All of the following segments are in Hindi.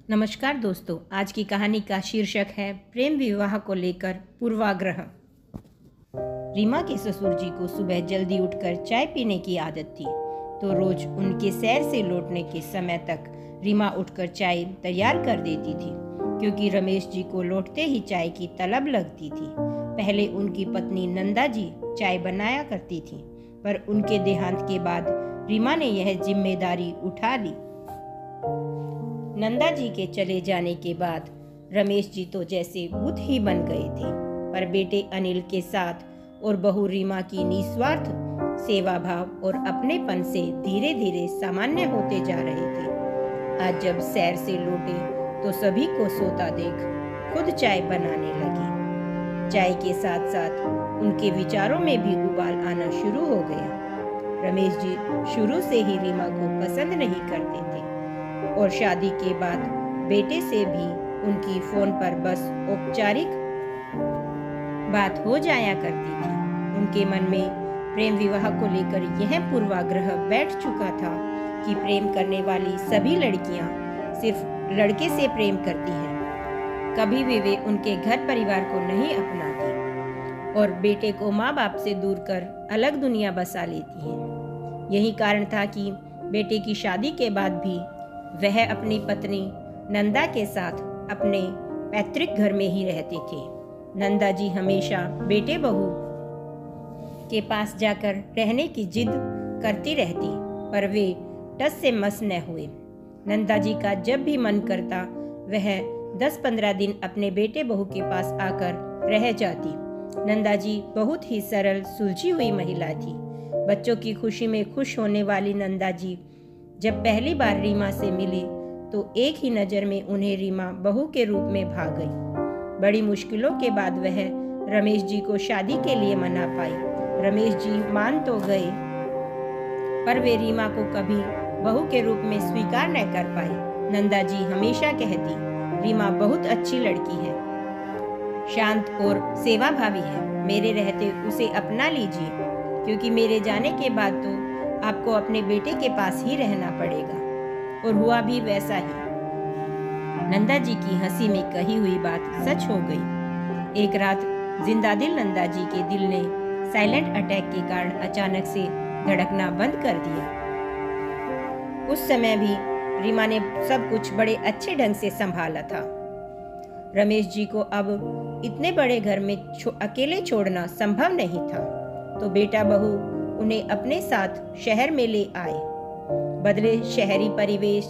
नमस्कार दोस्तों, आज की कहानी का शीर्षक है प्रेम विवाह को लेकर पूर्वाग्रह। रीमा के ससुर जी को सुबह जल्दी उठकर चाय पीने की आदत थी, तो रोज उनके सैर से लौटने के समय तक रीमा उठकर चाय तैयार कर देती थी, क्योंकि रमेश जी को लौटते ही चाय की तलब लगती थी। पहले उनकी पत्नी नंदा जी चाय बनाया करती थी, पर उनके देहांत के बाद रीमा ने यह जिम्मेदारी उठा ली। नंदा जी के चले जाने के बाद रमेश जी तो जैसे बुत ही बन गए थे, पर बेटे अनिल के साथ और बहू रीमा की निस्वार्थ सेवा भाव और अपनेपन से धीरे धीरे सामान्य होते जा रहे थे। आज जब सैर से लौटे तो सभी को सोता देख खुद चाय बनाने लगी। चाय के साथ साथ उनके विचारों में भी उबाल आना शुरू हो गया। रमेश जी शुरू से ही रीमा को पसंद नहीं करते थे और शादी के बाद बेटे से भी उनकी फोन पर बस औपचारिक बात हो जाया करती थी। उनके मन में प्रेम विवाह को लेकर यह पूर्वाग्रह बैठ चुका था कि प्रेम करने वाली सभी लड़कियां सिर्फ लड़के से प्रेम करती हैं, कभी भी वे उनके घर परिवार को नहीं अपनाती और बेटे को माँ बाप से दूर कर अलग दुनिया बसा लेती हैं। यही कारण था कि बेटे की शादी के बाद भी वह अपनी पत्नी नंदा के साथ अपने पैतृक घर में ही रहते थे। नंदा जी हमेशा बेटे बहू के पास जाकर रहने की जिद करती रहती, पर वे टस से मस न हुए। नंदा जी का जब भी मन करता वह 10-15 दिन अपने बेटे बहू के पास आकर रह जाती। नंदा जी बहुत ही सरल सुलझी हुई महिला थी। बच्चों की खुशी में खुश होने वाली नंदा जी जब पहली बार रीमा से मिली तो एक ही नज़र में उन्हें रीमा बहू के रूप में भा गई। बड़ी मुश्किलों के बाद वह रमेश जी को शादी के लिए मना पाई। रमेश जी मान तो गए, पर वे रीमा को कभी बहू के रूप में स्वीकार न कर पाई। नंदा जी हमेशा कहती, रीमा बहुत अच्छी लड़की है, शांत और सेवाभावी है, मेरे रहते उसे अपना लीजिए, क्योंकि मेरे जाने के बाद तो आपको अपने बेटे के पास ही रहना पड़ेगा। और हुआ भी वैसा ही। नंदा जी की हंसी में कही हुई बात सच हो गई। एक रात जिंदादिल नंदा जी के दिल ने साइलेंट अटैक के कारण अचानक से धड़कना बंद कर दिया। उस समय भी रीमा ने सब कुछ बड़े अच्छे ढंग से संभाला था। रमेश जी को अब इतने बड़े घर में अकेले छोड़ना संभव नहीं था, तो बेटा बहू उन्हें अपने साथ शहर में ले आए। बदले शहरी परिवेश,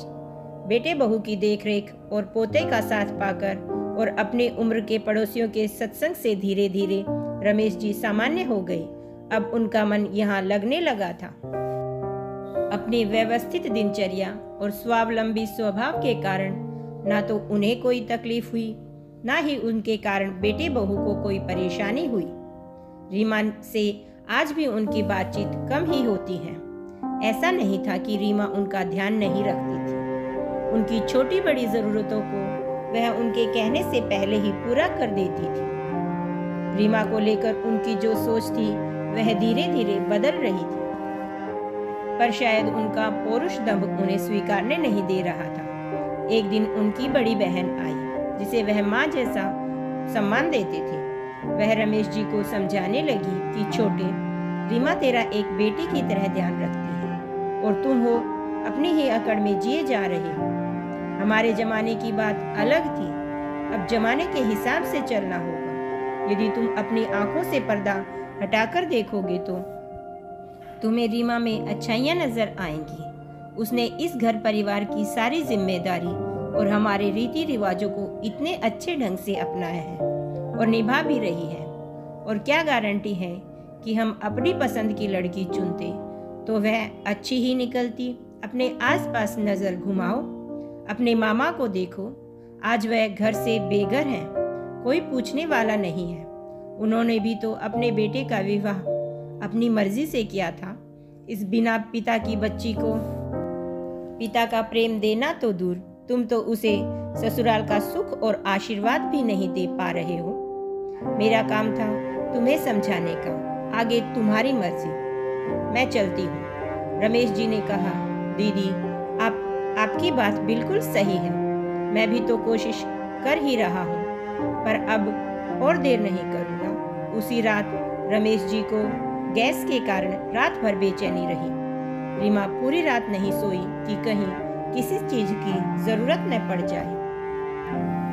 बेटे बहू की देखरेख और पोते का साथ पाकर और अपने उम्र के पड़ोसियों के सत्संग से धीरे धीरे रमेश जी सामान्य हो गए। अब उनका मन यहाँ लगने लगा था। अपनी व्यवस्थित दिनचर्या और स्वावलंबी स्वभाव के कारण ना तो उन्हें कोई तकलीफ हुई, ना ही उनके कारण बेटे बहू को कोई परेशानी हुई। रीमा से आज भी उनकी बातचीत कम ही होती है। ऐसा नहीं था कि रीमा उनका ध्यान नहीं रखती थी। उनकी छोटी बड़ी जरूरतों को वह उनके कहने से पहले ही पूरा कर देती थी। रीमा को लेकर उनकी जो सोच थी वह धीरे धीरे बदल रही थी, पर शायद उनका पौरुष दंभ उन्हें स्वीकारने नहीं दे रहा था। एक दिन उनकी बड़ी बहन आई, जिसे वह माँ जैसा सम्मान देते थे। वह रमेश जी को समझाने लगी कि छोटे, रीमा तेरा एक बेटी की तरह ध्यान रखती है और तुम हो अपनी ही अकड़ में जिए जा रहे हो। हमारे जमाने की बात अलग थी, अब जमाने के हिसाब से चलना होगा। यदि तुम अपनी आंखों से पर्दा हटाकर देखोगे तो तुम्हें रीमा में अच्छाइयाँ नजर आएंगी। उसने इस घर परिवार की सारी जिम्मेदारी और हमारे रीति रिवाजों को इतने अच्छे ढंग से अपनाया है और निभा भी रही है। और क्या गारंटी है कि हम अपनी पसंद की लड़की चुनते तो वह अच्छी ही निकलती। अपने आसपास नजर घुमाओ, अपने मामा को देखो, आज वह घर से बेघर हैं, कोई पूछने वाला नहीं है। उन्होंने भी तो अपने बेटे का विवाह अपनी मर्जी से किया था। इस बिना पिता की बच्ची को पिता का प्रेम देना तो दूर, तुम तो उसे ससुराल का सुख और आशीर्वाद भी नहीं दे पा रहे हो। मेरा काम था तुम्हें समझाने का, आगे तुम्हारी मर्जी, मैं चलती हूँ। रमेश जी ने कहा, दीदी आपकी बात बिल्कुल सही है। मैं भी तो कोशिश कर ही रहा हूँ, पर अब और देर नहीं करूँगा। उसी रात रमेश जी को गैस के कारण रात भर बेचैनी रही। रीमा पूरी रात नहीं सोई कि कहीं किसी चीज की जरूरत न पड़ जाए,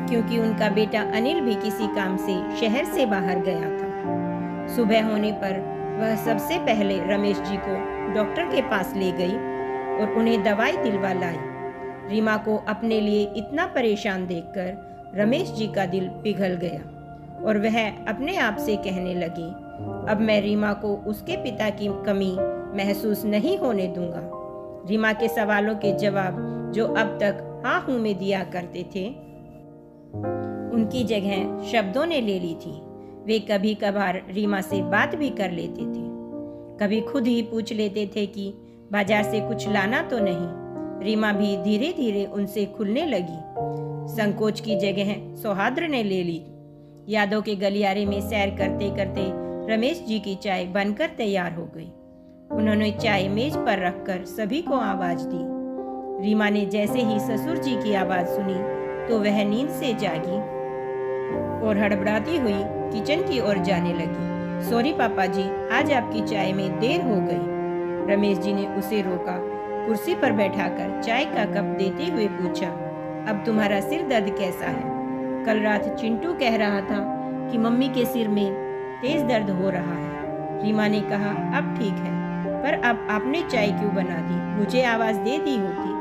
क्योंकि उनका बेटा अनिल भी किसी काम से शहर से बाहर गया था। सुबह होने पर वह सबसे पहले रमेश जी को डॉक्टर के पास ले गई और उन्हें दवाई दिलवा लाई। रीमा को अपने लिए इतना परेशान देखकर रमेश जी का दिल पिघल गया और वह अपने आप से कहने लगी, अब मैं रीमा को उसके पिता की कमी महसूस नहीं होने दूंगा। रीमा के सवालों के जवाब जो अब तक हाँ हूं में दिया करते थे, उनकी जगह शब्दों ने ले ली थी। वे कभी कभार रीमा से बात भी कर लेते थे, कभी खुद ही पूछ लेते थे कि बाजार से कुछ लाना तो नहीं। रीमा भी धीरे धीरे उनसे खुलने लगी। संकोच की जगह सौहार्द ने ले ली। यादों के गलियारे में सैर करते करते रमेश जी की चाय बनकर तैयार हो गई। उन्होंने चाय मेज पर रखकर सभी को आवाज दी। रीमा ने जैसे ही ससुर जी की आवाज सुनी तो वह नींद से जागी और हड़बड़ाती हुई किचन की ओर जाने लगी। सॉरी पापा जी, आज आपकी चाय में देर हो गई। रमेश जी ने उसे रोका, कुर्सी पर बैठाकर चाय का कप देते हुए पूछा, अब तुम्हारा सिर दर्द कैसा है? कल रात चिंटू कह रहा था कि मम्मी के सिर में तेज दर्द हो रहा है। रीमा ने कहा, अब ठीक है, पर अब आपने चाय क्यों बना दी? मुझे आवाज दे दी होती।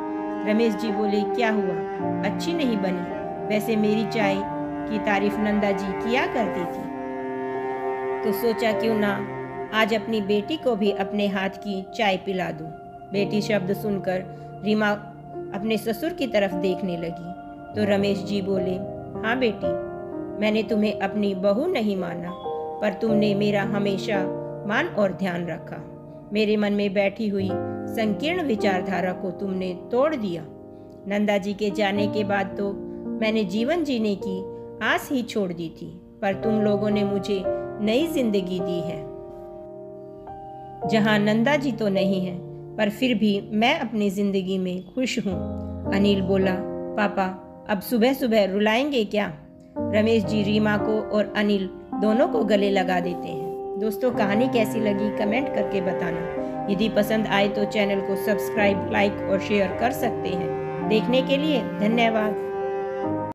रमेश जी बोले, क्या हुआ, अच्छी नहीं बनी? वैसे मेरी चाय की तारीफ नंदा जी किया करती थी, तो सोचा क्यों ना आज अपनी बेटी को भी अपने हाथ की चाय पिला दूं। बेटी शब्द सुनकर रीमा अपने ससुर की तरफ देखने लगी तो रमेश जी बोले, हाँ बेटी, मैंने तुम्हें अपनी बहू नहीं माना, पर तुमने मेरा हमेशा मान और ध्यान रखा। मेरे मन में बैठी हुई संकीर्ण विचारधारा को तुमने तोड़ दिया। नंदा जी के जाने के बाद तो मैंने जीवन जीने की आस ही छोड़ दी थी, पर तुम लोगों ने मुझे नई जिंदगी दी है, जहां नंदा जी तो नहीं है, पर फिर भी मैं अपनी जिंदगी में खुश हूँ। अनिल बोला, पापा अब सुबह सुबह रुलाएंगे क्या? रमेश जी रीमा को और अनिल दोनों को गले लगा देते हैं। दोस्तों, कहानी कैसी लगी कमेंट करके बताना। यदि पसंद आए तो चैनल को सब्सक्राइब, लाइक और शेयर कर सकते हैं। देखने के लिए धन्यवाद।